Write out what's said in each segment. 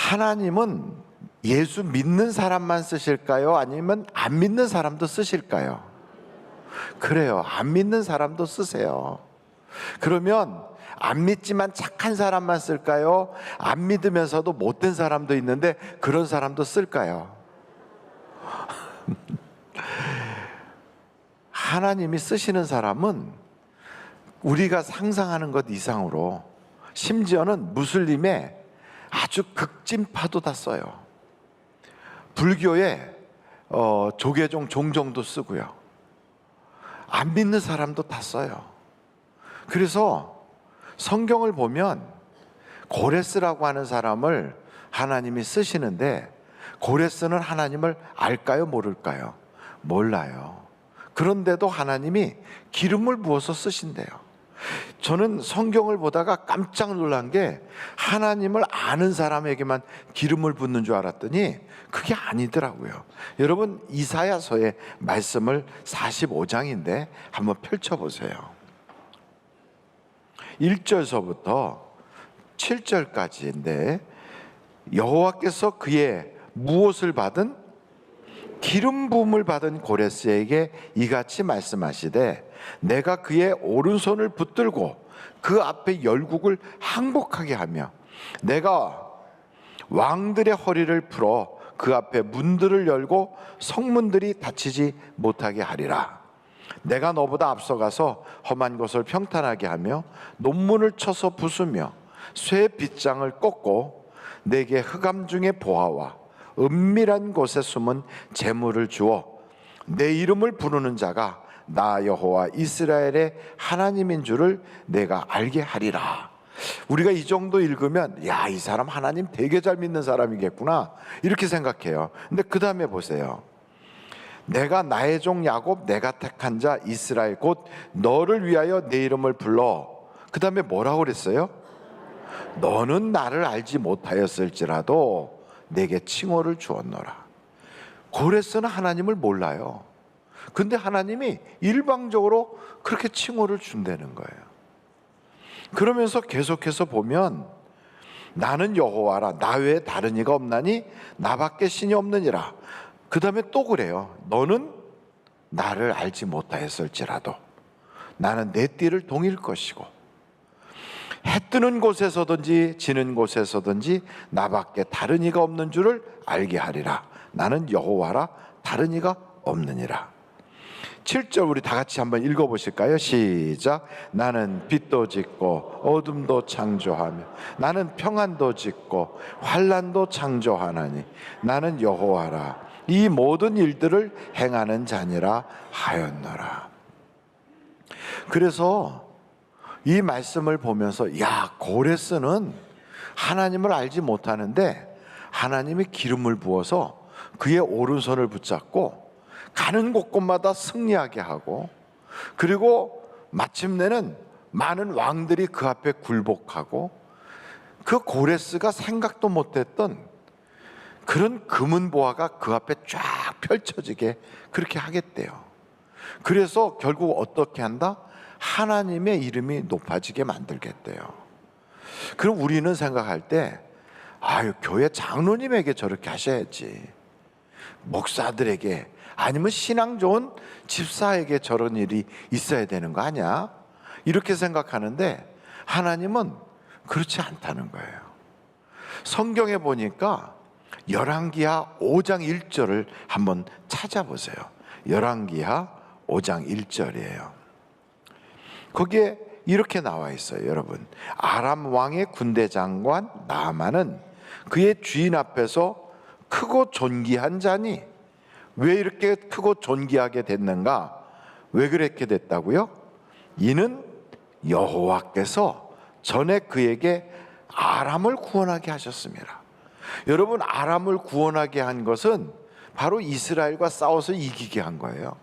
하나님은 예수 믿는 사람만 쓰실까요? 아니면 안 믿는 사람도 쓰실까요? 그래요. 안 믿는 사람도 쓰세요. 그러면 안 믿지만 착한 사람만 쓸까요? 안 믿으면서도 못된 사람도 있는데 그런 사람도 쓸까요? 하나님이 쓰시는 사람은 우리가 상상하는 것 이상으로, 심지어는 무슬림의 아주 극진파도 다 써요. 불교의 조계종 종정도 쓰고요. 안 믿는 사람도 다 써요. 그래서 성경을 보면 고레스라고 하는 사람을 하나님이 쓰시는데, 고레스는 하나님을 알까요? 모를까요? 몰라요. 그런데도 하나님이 기름을 부어서 쓰신대요. 저는 성경을 보다가 깜짝 놀란 게, 하나님을 아는 사람에게만 기름을 붓는 줄 알았더니 그게 아니더라고요. 여러분, 이사야서의 말씀을 45장인데 한번 펼쳐보세요. 1절서부터 7절까지인데, 여호와께서 그의 무엇을 받은 기름 부음을 받은 고레스에게 이같이 말씀하시되, 내가 그의 오른손을 붙들고 그 앞에 열국을 항복하게 하며, 내가 왕들의 허리를 풀어 그 앞에 문들을 열고 성문들이 닫히지 못하게 하리라. 내가 너보다 앞서가서 험한 곳을 평탄하게 하며 논문을 쳐서 부수며 쇠 빗장을 꺾고 내게 흑암 중의 보화와 은밀한 곳에 숨은 재물을 주어 내 이름을 부르는 자가 나 여호와 이스라엘의 하나님인 줄을 내가 알게 하리라. 우리가 이 정도 읽으면, 야, 이 사람 하나님 되게 잘 믿는 사람이겠구나, 이렇게 생각해요. 근데 그 다음에 보세요. 내가 나의 종 야곱, 내가 택한 자 이스라엘 곧 너를 위하여 내 이름을 불러. 그 다음에 뭐라고 그랬어요? 너는 나를 알지 못하였을지라도 내게 칭호를 주었노라. 고레스는 하나님을 몰라요. 근데 하나님이 일방적으로 그렇게 칭호를 준다는 거예요. 그러면서 계속해서 보면, 나는 여호와라, 나 외에 다른 이가 없나니 나밖에 신이 없느니라. 그 다음에 또 그래요. 너는 나를 알지 못하였을지라도 나는 내 띠를 동일 것이고, 해 뜨는 곳에서든지 지는 곳에서든지 나밖에 다른 이가 없는 줄을 알게 하리라. 나는 여호와라, 다른 이가 없느니라. 7절 우리 다 같이 한번 읽어보실까요? 시작. 나는 빛도 짓고 어둠도 창조하며 나는 평안도 짓고 환난도 창조하나니 나는 여호와라, 이 모든 일들을 행하는 자니라 하였노라. 그래서 이 말씀을 보면서, 야, 고레스는 하나님을 알지 못하는데 하나님이 기름을 부어서 그의 오른손을 붙잡고 가는 곳곳마다 승리하게 하고, 그리고 마침내는 많은 왕들이 그 앞에 굴복하고, 그 고레스가 생각도 못했던 그런 금은 보화가 그 앞에 쫙 펼쳐지게 그렇게 하겠대요. 그래서 결국 어떻게 한다? 하나님의 이름이 높아지게 만들겠대요. 그럼 우리는 생각할 때, 아유, 교회 장로님에게 저렇게 하셔야지, 목사들에게, 아니면 신앙 좋은 집사에게 저런 일이 있어야 되는 거 아니야? 이렇게 생각하는데 하나님은 그렇지 않다는 거예요. 성경에 보니까 열왕기하 5장 1절을 한번 찾아보세요. 열왕기하 5장 1절이에요. 거기에 이렇게 나와 있어요. 여러분, 아람 왕의 군대 장관 나아만은 그의 주인 앞에서 크고 존귀한 자니, 왜 이렇게 크고 존귀하게 됐는가? 왜 그렇게 됐다고요? 이는 여호와께서 전에 그에게 아람을 구원하게 하셨습니다. 여러분, 아람을 구원하게 한 것은 바로 이스라엘과 싸워서 이기게 한 거예요.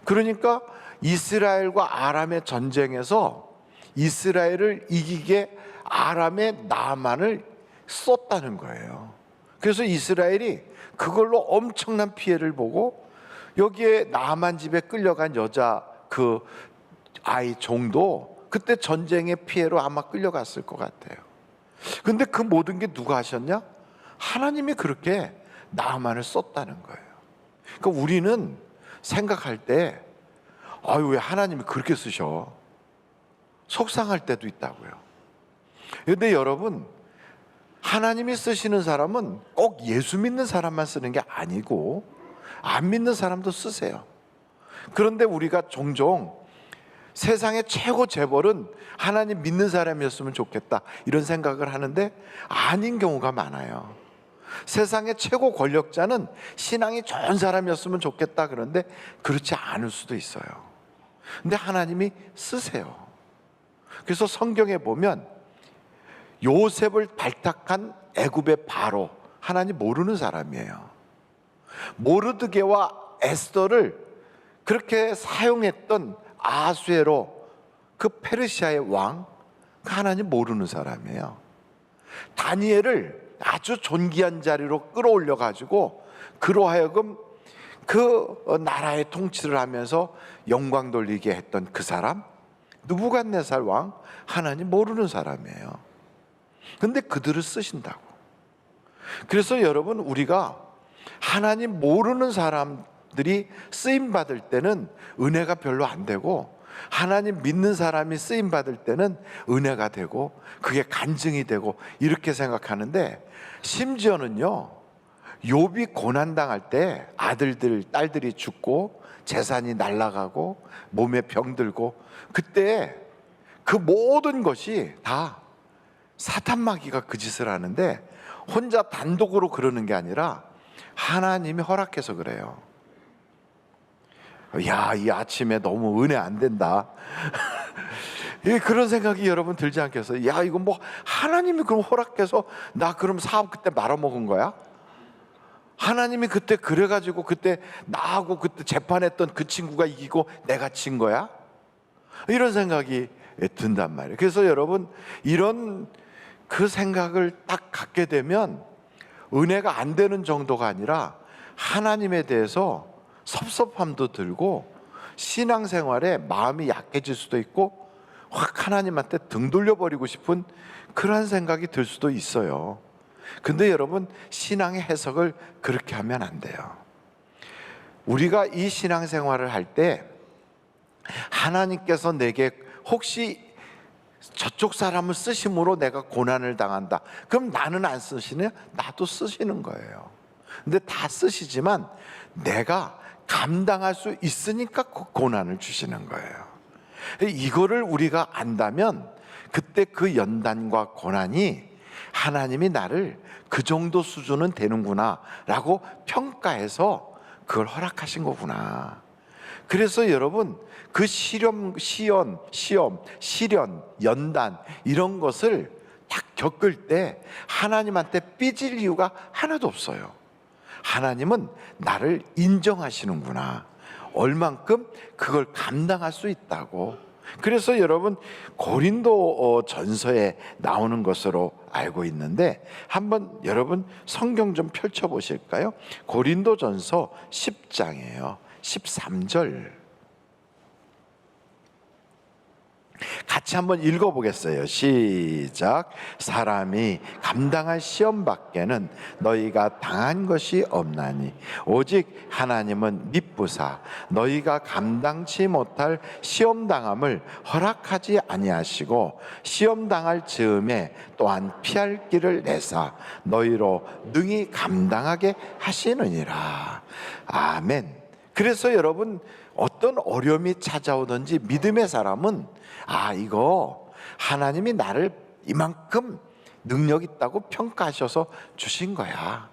그러니까 이스라엘과 아람의 전쟁에서 이스라엘을 이기게 아람의 나만을 썼다는 거예요. 그래서 이스라엘이 그걸로 엄청난 피해를 보고, 여기에 나만 집에 끌려간 여자 그 아이 종도 그때 전쟁의 피해로 아마 끌려갔을 것 같아요. 근데 그 모든 게 누가 하셨냐? 하나님이 그렇게 나만을 썼다는 거예요. 그러니까 우리는 생각할 때 아유, 왜 하나님이 그렇게 쓰셔? 속상할 때도 있다고요. 근데 여러분, 하나님이 쓰시는 사람은 꼭 예수 믿는 사람만 쓰는 게 아니고 안 믿는 사람도 쓰세요. 그런데 우리가 종종 세상의 최고 재벌은 하나님 믿는 사람이었으면 좋겠다 이런 생각을 하는데 아닌 경우가 많아요. 세상의 최고 권력자는 신앙이 좋은 사람이었으면 좋겠다 그런데 그렇지 않을 수도 있어요. 근데 하나님이 쓰세요. 그래서 성경에 보면 요셉을 발탁한 애굽의 바로, 하나님 모르는 사람이에요. 모르드게와 에스더를 그렇게 사용했던 아수에로, 그 페르시아의 왕, 하나님 모르는 사람이에요. 다니엘을 아주 존귀한 자리로 끌어올려 가지고 그로 하여금 그 나라의 통치를 하면서 영광 돌리게 했던 그 사람, 느부갓네살 왕, 하나님 모르는 사람이에요. 근데 그들을 쓰신다고. 그래서 여러분, 우리가 하나님 모르는 사람들이 쓰임 받을 때는 은혜가 별로 안 되고, 하나님 믿는 사람이 쓰임 받을 때는 은혜가 되고 그게 간증이 되고 이렇게 생각하는데, 심지어는요, 욥이 고난 당할 때 아들들 딸들이 죽고 재산이 날아가고 몸에 병들고, 그때 그 모든 것이 다 사탄 마귀가 그 짓을 하는데 혼자 단독으로 그러는 게 아니라 하나님이 허락해서 그래요. 야, 이 아침에 너무 은혜 안 된다. 그런 생각이 여러분 들지 않겠어요? 야, 이거 뭐 하나님이 그럼 허락해서 나 그럼 사업 그때 말아먹은 거야? 하나님이 그때 그래가지고 그때 나하고 그때 재판했던 그 친구가 이기고 내가 진 거야? 이런 생각이 든단 말이에요. 그래서 여러분, 이런 그 생각을 딱 갖게 되면 은혜가 안 되는 정도가 아니라 하나님에 대해서 섭섭함도 들고 신앙생활에 마음이 약해질 수도 있고 확 하나님한테 등 돌려버리고 싶은 그런 생각이 들 수도 있어요. 근데 여러분, 신앙의 해석을 그렇게 하면 안 돼요. 우리가 이 신앙생활을 할 때 하나님께서 내게 혹시 저쪽 사람을 쓰심으로 내가 고난을 당한다, 그럼 나는 안 쓰시냐? 나도 쓰시는 거예요. 근데 다 쓰시지만 내가 감당할 수 있으니까 고난을 주시는 거예요. 이거를 우리가 안다면 그때 그 연단과 고난이 하나님이 나를 그 정도 수준은 되는구나 라고 평가해서 그걸 허락하신 거구나. 그래서 여러분, 그 시험, 시련, 연단 이런 것을 딱 겪을 때 하나님한테 삐질 이유가 하나도 없어요. 하나님은 나를 인정하시는구나, 얼만큼 그걸 감당할 수 있다고. 그래서 여러분, 고린도 전서에 나오는 것으로 알고 있는데 한번 여러분 성경 좀 펼쳐 보실까요? 고린도 전서 10장이에요 13절 같이 한번 읽어보겠어요. 시작. 사람이 감당할 시험 밖에는 너희가 당한 것이 없나니 오직 하나님은 미쁘사 너희가 감당치 못할 시험 당함을 허락하지 아니하시고 시험 당할 즈음에 또한 피할 길을 내사 너희로 능히 감당하게 하시느니라. 아멘. 그래서 여러분, 어떤 어려움이 찾아오든지 믿음의 사람은 이거 하나님이 나를 이만큼 능력 있다고 평가하셔서 주신 거야.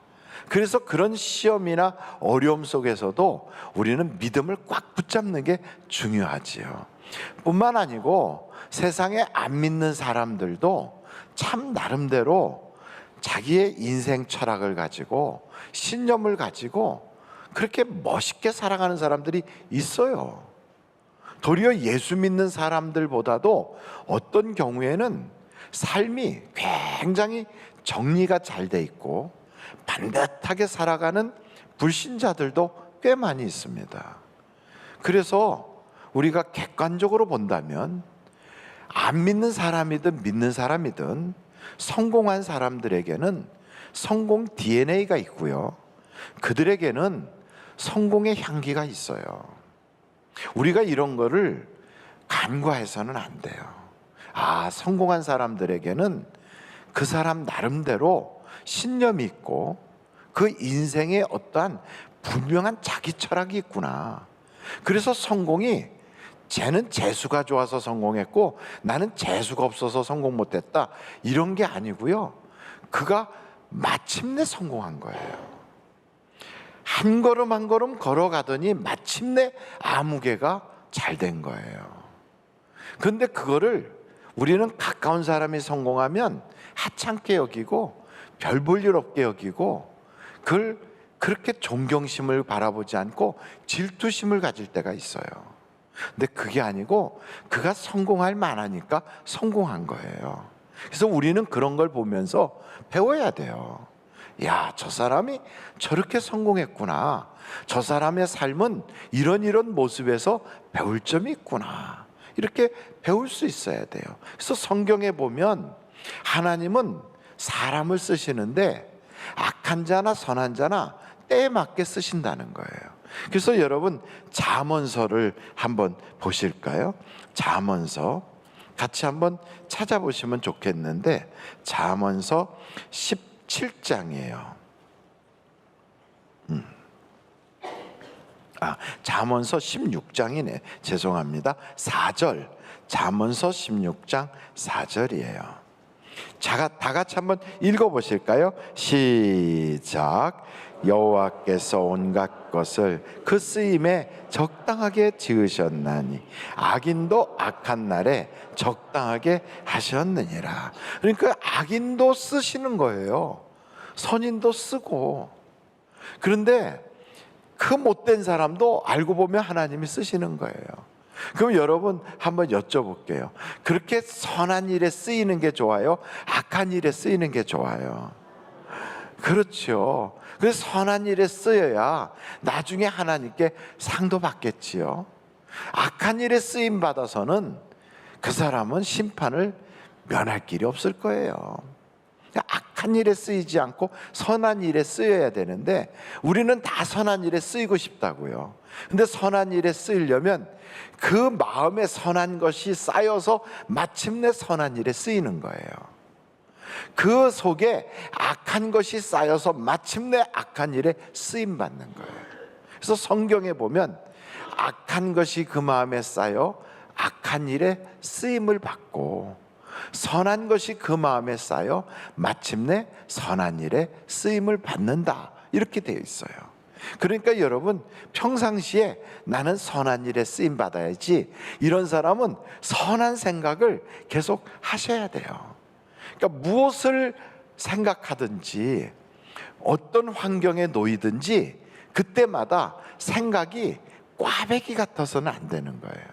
그래서 그런 시험이나 어려움 속에서도 우리는 믿음을 꽉 붙잡는 게 중요하지요. 뿐만 아니고 세상에 안 믿는 사람들도 참 나름대로 자기의 인생 철학을 가지고 신념을 가지고 그렇게 멋있게 살아가는 사람들이 있어요. 도리어 예수 믿는 사람들보다도 어떤 경우에는 삶이 굉장히 정리가 잘 돼 있고 반듯하게 살아가는 불신자들도 꽤 많이 있습니다. 그래서 우리가 객관적으로 본다면 안 믿는 사람이든 믿는 사람이든 성공한 사람들에게는 성공 DNA가 있고요. 그들에게는 성공의 향기가 있어요. 우리가 이런 거를 간과해서는 안 돼요. 성공한 사람들에게는 그 사람 나름대로 신념이 있고 그 인생에 어떠한 분명한 자기 철학이 있구나. 그래서 성공이 쟤는 재수가 좋아서 성공했고 나는 재수가 없어서 성공 못했다, 이런 게 아니고요. 그가 마침내 성공한 거예요. 한 걸음 한 걸음 걸어가더니 마침내 아무개가 잘 된 거예요. 그런데 그거를 우리는 가까운 사람이 성공하면 하찮게 여기고 별 볼 일 없게 여기고 그걸 그렇게 존경심을 바라보지 않고 질투심을 가질 때가 있어요. 근데 그게 아니고 그가 성공할 만하니까 성공한 거예요. 그래서 우리는 그런 걸 보면서 배워야 돼요. 야, 저 사람이 저렇게 성공했구나. 저 사람의 삶은 이런 모습에서 배울 점이 있구나. 이렇게 배울 수 있어야 돼요. 그래서 성경에 보면 하나님은 사람을 쓰시는데 악한 자나 선한 자나 때에 맞게 쓰신다는 거예요. 그래서 여러분 잠언서를 한번 보실까요? 잠언서 같이 한번 찾아보시면 좋겠는데 잠언서 17장이에요. 잠언서 16장이네. 죄송합니다. 4절. 잠언서 16장 4절이에요. 다 같이 한번 읽어보실까요? 시작. 여호와께서 온갖 것을 그 쓰임에 적당하게 지으셨나니 악인도 악한 날에 적당하게 하셨느니라. 그러니까 악인도 쓰시는 거예요. 선인도 쓰고. 그런데 그 못된 사람도 알고 보면 하나님이 쓰시는 거예요. 그럼 여러분 한번 여쭤볼게요. 그렇게 선한 일에 쓰이는 게 좋아요? 악한 일에 쓰이는 게 좋아요? 그렇죠. 그래서 선한 일에 쓰여야 나중에 하나님께 상도 받겠지요. 악한 일에 쓰임 받아서는 그 사람은 심판을 면할 길이 없을 거예요. 악한 일에 쓰이지 않고 선한 일에 쓰여야 되는데 우리는 다 선한 일에 쓰이고 싶다고요. 근데 선한 일에 쓰이려면 그 마음에 선한 것이 쌓여서 마침내 선한 일에 쓰이는 거예요. 그 속에 악한 것이 쌓여서 마침내 악한 일에 쓰임 받는 거예요. 그래서 성경에 보면 악한 것이 그 마음에 쌓여 악한 일에 쓰임을 받고 선한 것이 그 마음에 쌓여 마침내 선한 일에 쓰임을 받는다, 이렇게 되어 있어요. 그러니까 여러분 평상시에 나는 선한 일에 쓰임 받아야지, 이런 사람은 선한 생각을 계속 하셔야 돼요. 그러니까 무엇을 생각하든지 어떤 환경에 놓이든지 그때마다 생각이 꽈배기 같아서는 안 되는 거예요.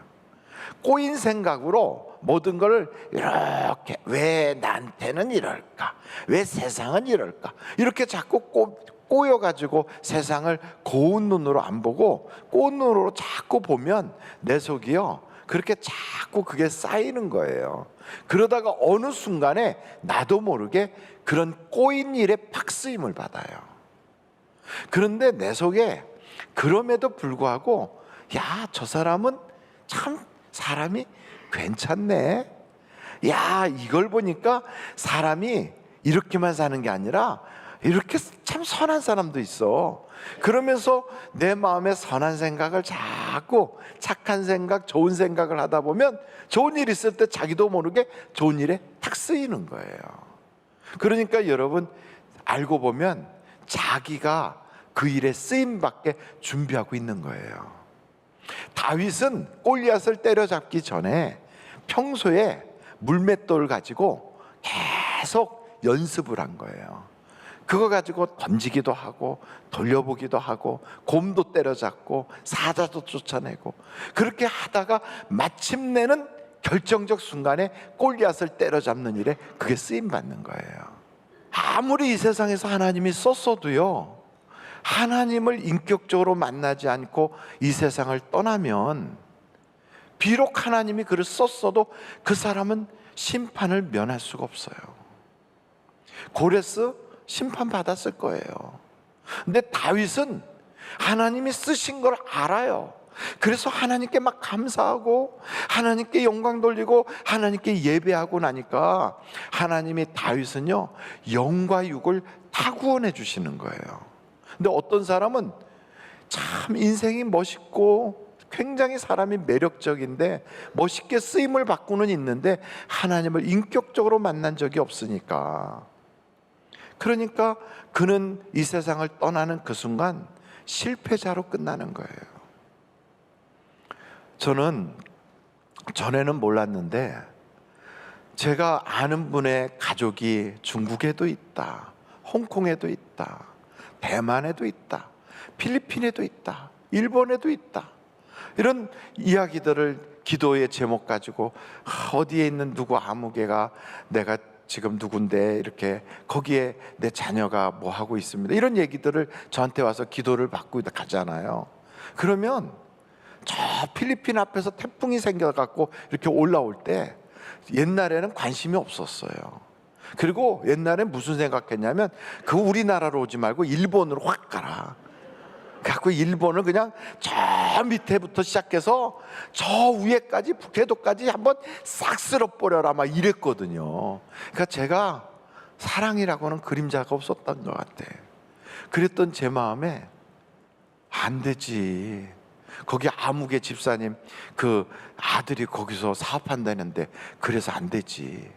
꼬인 생각으로 모든 걸 이렇게, 왜 나한테는 이럴까? 왜 세상은 이럴까? 이렇게 자꾸 꼬여가지고 세상을 고운 눈으로 안 보고 꼬운 눈으로 자꾸 보면 내 속이요, 그렇게 자꾸 그게 쌓이는 거예요. 그러다가 어느 순간에 나도 모르게 그런 꼬인 일에 팍 쓰임을 받아요. 그런데 내 속에 그럼에도 불구하고 야, 저 사람은 참 사람이 괜찮네. 야, 이걸 보니까 사람이 이렇게만 사는 게 아니라 이렇게 참 선한 사람도 있어. 그러면서 내 마음에 선한 생각을 자꾸 착한 생각, 좋은 생각을 하다 보면 좋은 일 있을 때 자기도 모르게 좋은 일에 탁 쓰이는 거예요. 그러니까 여러분 알고 보면 자기가 그 일에 쓰임받게 준비하고 있는 거예요. 다윗은 골리앗을 때려잡기 전에 평소에 물맷돌을 가지고 계속 연습을 한 거예요. 그거 가지고 던지기도 하고 돌려보기도 하고 곰도 때려잡고 사자도 쫓아내고, 그렇게 하다가 마침내는 결정적 순간에 골리앗을 때려잡는 일에 그게 쓰임받는 거예요. 아무리 이 세상에서 하나님이 썼어도요, 하나님을 인격적으로 만나지 않고 이 세상을 떠나면 비록 하나님이 그를 썼어도 그 사람은 심판을 면할 수가 없어요. 고레스 심판받았을 거예요. 근데 다윗은 하나님이 쓰신 걸 알아요. 그래서 하나님께 막 감사하고 하나님께 영광 돌리고 하나님께 예배하고 나니까 하나님이 다윗은요 영과 육을 다 구원해 주시는 거예요. 근데 어떤 사람은 참 인생이 멋있고 굉장히 사람이 매력적인데 멋있게 쓰임을 받고는 있는데 하나님을 인격적으로 만난 적이 없으니까, 그러니까 그는 이 세상을 떠나는 그 순간 실패자로 끝나는 거예요. 저는 전에는 몰랐는데 제가 아는 분의 가족이 중국에도 있다, 홍콩에도 있다, 대만에도 있다, 필리핀에도 있다, 일본에도 있다, 이런 이야기들을 기도의 제목 가지고 어디에 있는 누구 아무개가 내가 지금 누군데 이렇게 거기에 내 자녀가 뭐 하고 있습니다, 이런 얘기들을 저한테 와서 기도를 받고 가잖아요. 그러면 저 필리핀 앞에서 태풍이 생겨갖고 이렇게 올라올 때 옛날에는 관심이 없었어요. 그리고 옛날에 무슨 생각했냐면 그 우리나라로 오지 말고 일본으로 확 가라. 그래갖고 일본을 그냥 저 밑에부터 시작해서 저 위에까지 북해도까지 한번 싹 쓸어버려라 막 이랬거든요. 그러니까 제가 사랑이라고는 그림자가 없었던 것 같아. 그랬던 제 마음에 안 되지, 거기 아무개 집사님 그 아들이 거기서 사업한다는데 그래서 안 되지,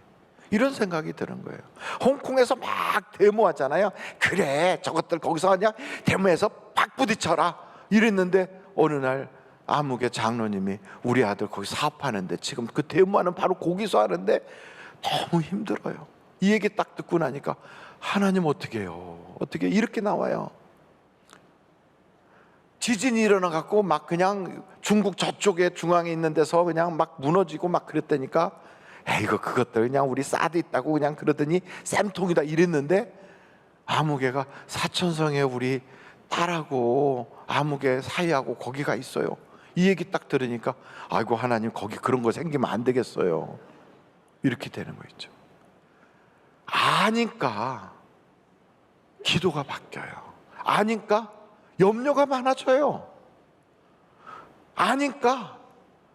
이런 생각이 드는 거예요. 홍콩에서 막 데모하잖아요. 그래 저것들 거기서 그냥 데모해서 막 부딪혀라 이랬는데 어느 날 아무개 장로님이 우리 아들 거기 사업하는데 지금 그 데모하는 바로 거기서 하는데 너무 힘들어요. 이 얘기 딱 듣고 나니까 하나님 어떻게 해요? 어떻게 이렇게 나와요? 지진이 일어나 갖고 막 그냥 중국 저쪽에 중앙에 있는 데서 그냥 막 무너지고 막 그랬다니까 에이거 그것들 그냥 우리 사드 있다고 그냥 그러더니 쌤통이다 이랬는데 아무개가 사천성에 우리 딸하고 아무개 사이하고 거기가 있어요. 이 얘기 딱 들으니까 아이고 하나님 거기 그런 거 생기면 안 되겠어요, 이렇게 되는 거 있죠. 아니까 기도가 바뀌어요. 아니까 염려가 많아져요. 아니까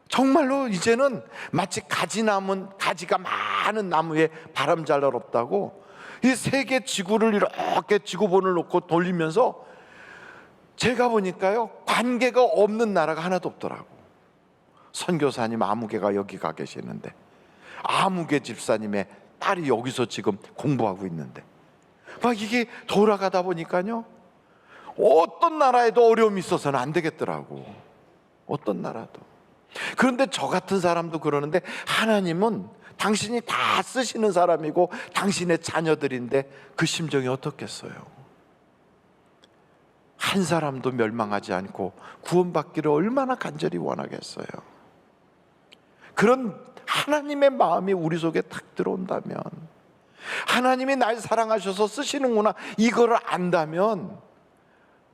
정말로 이제는 마치 가지가 많은 나무에 바람 잘 날 없다고 이 세계 지구를 이렇게 지구본을 놓고 돌리면서 제가 보니까요 관계가 없는 나라가 하나도 없더라고. 선교사님 아무개가 여기 가 계시는데 아무개 집사님의 딸이 여기서 지금 공부하고 있는데 막 이게 돌아가다 보니까요 어떤 나라에도 어려움이 있어서는 안 되겠더라고. 어떤 나라도. 그런데 저 같은 사람도 그러는데 하나님은 당신이 다 쓰시는 사람이고 당신의 자녀들인데 그 심정이 어떻겠어요? 한 사람도 멸망하지 않고 구원받기를 얼마나 간절히 원하겠어요. 그런 하나님의 마음이 우리 속에 탁 들어온다면, 하나님이 날 사랑하셔서 쓰시는구나 이거를 안다면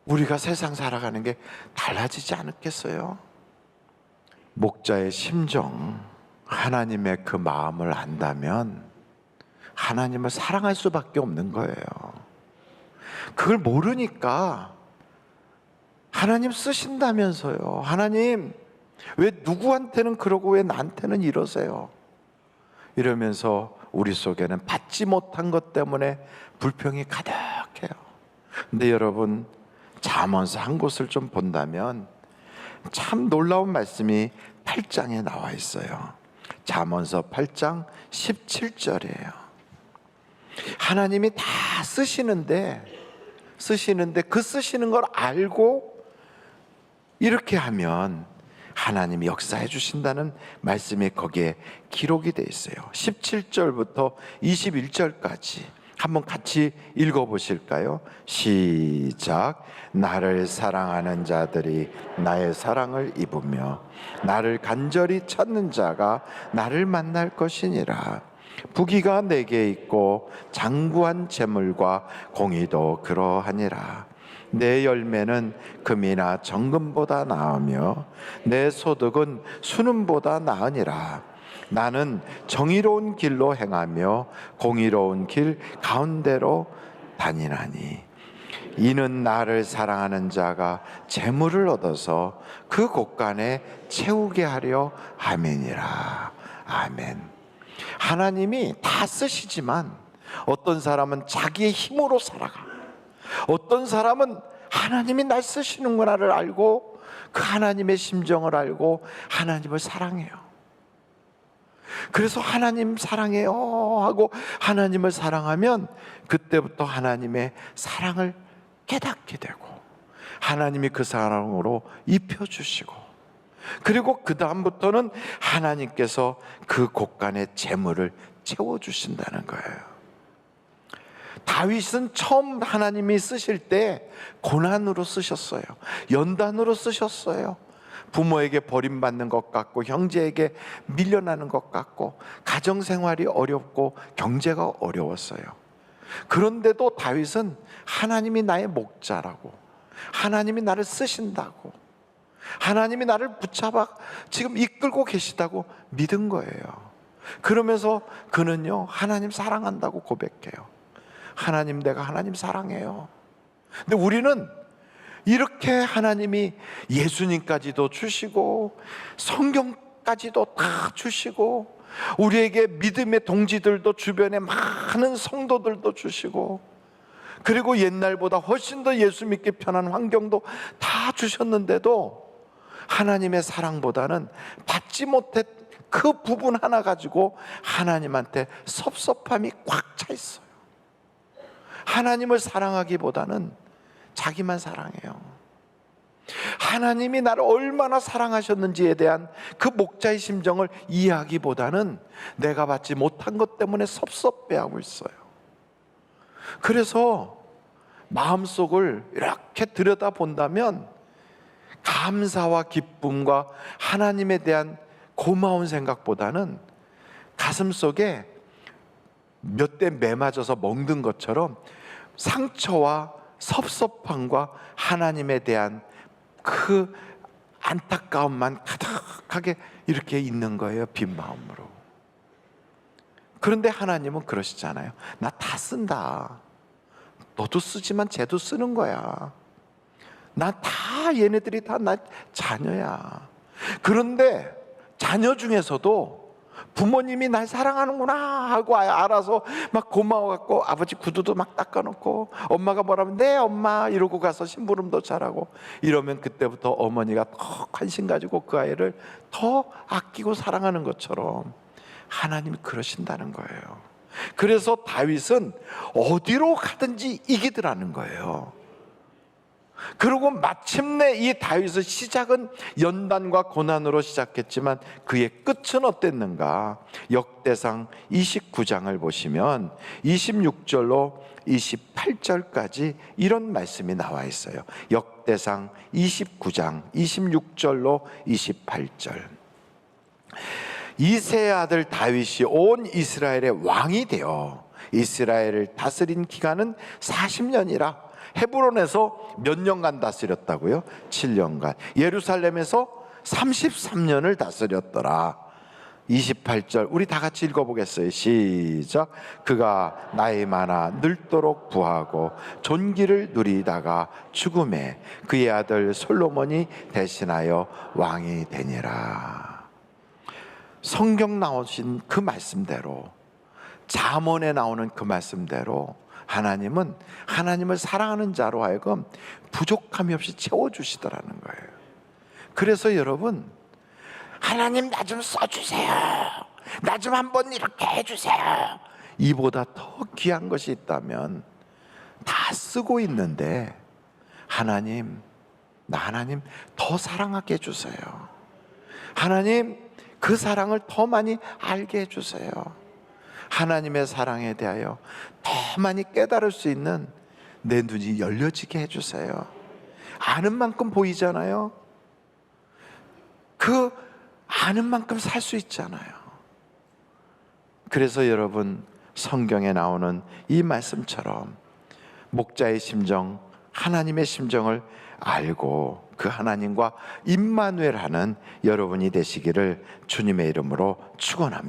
우리가 세상 살아가는 게 달라지지 않겠어요? 목자의 심정, 하나님의 그 마음을 안다면 하나님을 사랑할 수밖에 없는 거예요. 그걸 모르니까 하나님 쓰신다면서요, 하나님 왜 누구한테는 그러고 왜 나한테는 이러세요? 이러면서 우리 속에는 받지 못한 것 때문에 불평이 가득해요. 근데 여러분 잠언서 한 곳을 좀 본다면 참 놀라운 말씀이 8장에 나와 있어요. 잠언서 8장 17절이에요. 하나님이 다 쓰시는데 그 쓰시는 걸 알고 이렇게 하면 하나님이 역사해 주신다는 말씀이 거기에 기록이 되어 있어요. 17절부터 21절까지 한번 같이 읽어보실까요? 시작. 나를 사랑하는 자들이 나의 사랑을 입으며 나를 간절히 찾는 자가 나를 만날 것이니라. 부귀가 내게 있고 장구한 재물과 공의도 그러하니라. 내 열매는 금이나 정금보다 나으며 내 소득은 순음보다 나으니라. 나는 정의로운 길로 행하며 공의로운 길 가운데로 다니나니 이는 나를 사랑하는 자가 재물을 얻어서 그 곳간에 채우게 하려 함이니라. 아멘. 하나님이 다 쓰시지만 어떤 사람은 자기의 힘으로 살아가, 어떤 사람은 하나님이 날 쓰시는구나를 알고 그 하나님의 심정을 알고 하나님을 사랑해요. 그래서 하나님 사랑해요 하고 하나님을 사랑하면 그때부터 하나님의 사랑을 깨닫게 되고 하나님이 그 사랑으로 입혀주시고, 그리고 그 다음부터는 하나님께서 그 곳간의 재물을 채워주신다는 거예요. 다윗은 처음 하나님이 쓰실 때 고난으로 쓰셨어요. 연단으로 쓰셨어요. 부모에게 버림받는 것 같고 형제에게 밀려나는 것 같고 가정생활이 어렵고 경제가 어려웠어요. 그런데도 다윗은 하나님이 나의 목자라고, 하나님이 나를 쓰신다고, 하나님이 나를 붙잡아 지금 이끌고 계시다고 믿은 거예요. 그러면서 그는요, 하나님 사랑한다고 고백해요. 하나님, 내가 하나님 사랑해요. 근데 우리는 이렇게 하나님이 예수님까지도 주시고 성경까지도 다 주시고 우리에게 믿음의 동지들도 주변에 많은 성도들도 주시고, 그리고 옛날보다 훨씬 더 예수 믿기 편한 환경도 다 주셨는데도 하나님의 사랑보다는 받지 못한 그 부분 하나 가지고 하나님한테 섭섭함이 꽉 차 있어요. 하나님을 사랑하기보다는 자기만 사랑해요. 하나님이 나를 얼마나 사랑하셨는지에 대한 그 목자의 심정을 이해하기보다는 내가 받지 못한 것 때문에 섭섭해하고 있어요. 그래서 마음속을 이렇게 들여다본다면 감사와 기쁨과 하나님에 대한 고마운 생각보다는 가슴속에 몇 대 매 맞아서 멍든 것처럼 상처와 섭섭함과 하나님에 대한 그 안타까움만 가득하게 이렇게 있는 거예요, 빈 마음으로. 그런데 하나님은 그러시잖아요. 나 다 쓴다. 너도 쓰지만 쟤도 쓰는 거야. 나 다, 얘네들이 다 나 자녀야. 그런데 자녀 중에서도 부모님이 날 사랑하는구나 하고 알아서 막 고마워갖고 아버지 구두도 막 닦아놓고 엄마가 뭐라면 네 엄마 이러고 가서 심부름도 잘하고 이러면 그때부터 어머니가 더 관심 가지고 그 아이를 더 아끼고 사랑하는 것처럼 하나님이 그러신다는 거예요. 그래서 다윗은 어디로 가든지 이기더라는 거예요. 그리고 마침내 이 다윗의 시작은 연단과 고난으로 시작했지만 그의 끝은 어땠는가? 역대상 29장을 보시면 26절로 28절까지 이런 말씀이 나와 있어요. 역대상 29장 26절로 28절. 이새의 아들 다윗이 온 이스라엘의 왕이 되어 이스라엘을 다스린 기간은 40년이라 헤브론에서 몇 년간 다스렸다고요? 7년간. 예루살렘에서 33년을 다스렸더라. 28절 우리 다 같이 읽어보겠어요. 시작. 그가 나이 많아 늙도록 부하고 존귀를 누리다가 죽음에 그의 아들 솔로몬이 대신하여 왕이 되니라. 성경 나오신 그 말씀대로, 잠언에 나오는 그 말씀대로 하나님은 하나님을 사랑하는 자로 하여금 부족함이 없이 채워주시더라는 거예요. 그래서 여러분, 하나님 나 좀 써주세요, 나 좀 한번 이렇게 해주세요, 이보다 더 귀한 것이 있다면 다 쓰고 있는데 하나님, 나 하나님 더 사랑하게 해주세요. 하나님 그 사랑을 더 많이 알게 해주세요. 하나님의 사랑에 대하여 더 많이 깨달을 수 있는 내 눈이 열려지게 해주세요. 아는 만큼 보이잖아요. 그 아는 만큼 살 수 있잖아요. 그래서 여러분, 성경에 나오는 이 말씀처럼 목자의 심정, 하나님의 심정을 알고 그 하나님과 임마누엘 하는 여러분이 되시기를 주님의 이름으로 축원합니다.